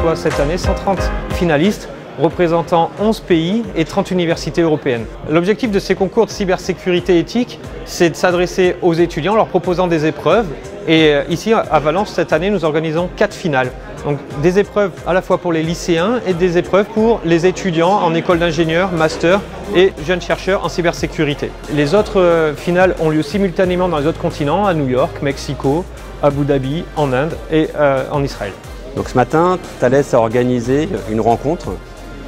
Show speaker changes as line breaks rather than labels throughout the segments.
reçoit cette année 130 finalistes représentant 11 pays et 30 universités européennes. L'objectif de ces concours de cybersécurité éthique, c'est de s'adresser aux étudiants en leur proposant des épreuves. Et ici, à Valence, cette année, nous organisons 4 finales. Donc des épreuves à la fois pour les lycéens et des épreuves pour les étudiants en école d'ingénieur, master et jeunes chercheurs en cybersécurité. Les autres finales ont lieu simultanément dans les autres continents, à New York, Mexico, Abu Dhabi, en Inde et en Israël.
Donc ce matin, Thales a organisé une rencontre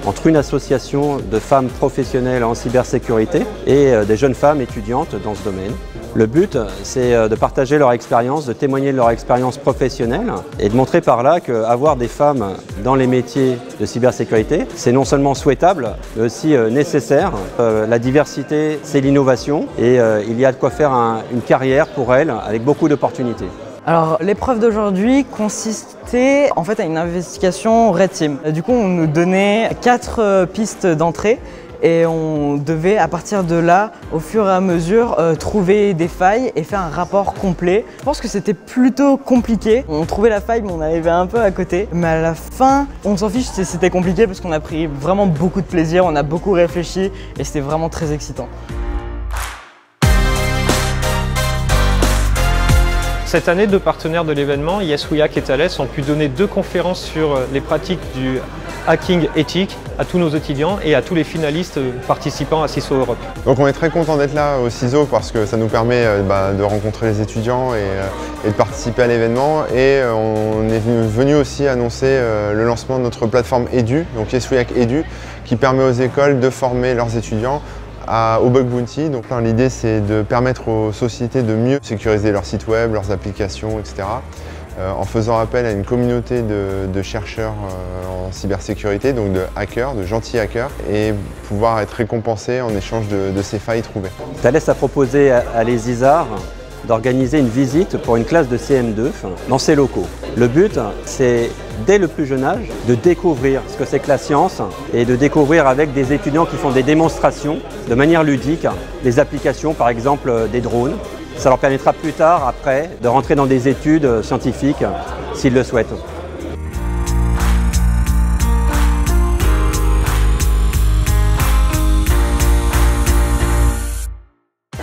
entre une association de femmes professionnelles en cybersécurité et des jeunes femmes étudiantes dans ce domaine. Le but, c'est de partager leur expérience, de témoigner de leur expérience professionnelle et de montrer par là qu'avoir des femmes dans les métiers de cybersécurité, c'est non seulement souhaitable, mais aussi nécessaire. La diversité, c'est l'innovation et il y a de quoi faire une carrière pour elles avec beaucoup d'opportunités.
Alors l'épreuve d'aujourd'hui consistait en fait à une investigation Red Team. Du coup on nous donnait 4 pistes d'entrée et on devait à partir de là, au fur et à mesure, trouver des failles et faire un rapport complet. Je pense que c'était plutôt compliqué. On trouvait la faille mais on arrivait un peu à côté. Mais à la fin, on s'en fiche, c'était compliqué parce qu'on a pris vraiment beaucoup de plaisir, on a beaucoup réfléchi et c'était vraiment très excitant.
Cette année, 2 partenaires de l'événement, Yes We Hack et Thales, ont pu donner 2 conférences sur les pratiques du hacking éthique à tous nos étudiants et à tous les finalistes participants à CISO Europe.
Donc on est très content d'être là au CISO parce que ça nous permet de rencontrer les étudiants et de participer à l'événement. Et on est venu aussi annoncer le lancement de notre plateforme Edu, donc Yes We Hack Edu, qui permet aux écoles de former leurs étudiants au bug bounty. Donc l'idée c'est de permettre aux sociétés de mieux sécuriser leurs sites web, leurs applications, etc. En faisant appel à une communauté de chercheurs en cybersécurité, donc de hackers, de gentils hackers, et pouvoir être récompensés en échange de ces failles trouvées.
Thales a proposé à l'ESISAR d'organiser une visite pour une classe de CM2 dans ses locaux. Le but, c'est dès le plus jeune âge de découvrir ce que c'est que la science et de découvrir avec des étudiants qui font des démonstrations de manière ludique, des applications par exemple des drones. Ça leur permettra plus tard, après, de rentrer dans des études scientifiques s'ils le souhaitent.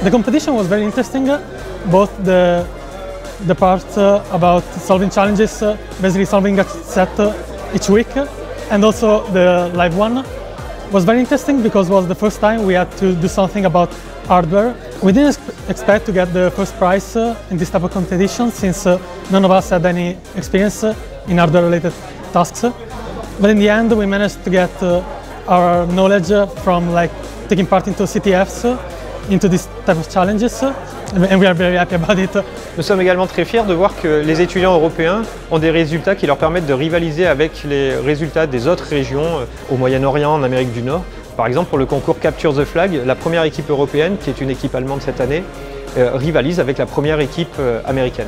The competition was very interesting, both the part about solving challenges, basically solving a set each week, and also the live one was very interesting because it was the first time we had to do something about hardware. We didn't expect to get the first prize in this type of competition since none of us had any experience in hardware-related tasks. But in the end, we managed to get our knowledge from taking part into CTFs, into this type of challenges, and we are very happy about it.
Nous sommes également très fiers de voir que les étudiants européens ont des résultats qui leur permettent de rivaliser avec les résultats des autres régions au Moyen-Orient, en Amérique du Nord. Par exemple, pour le concours Capture the Flag, la première équipe européenne, qui est une équipe allemande cette année, rivalise avec la première équipe américaine.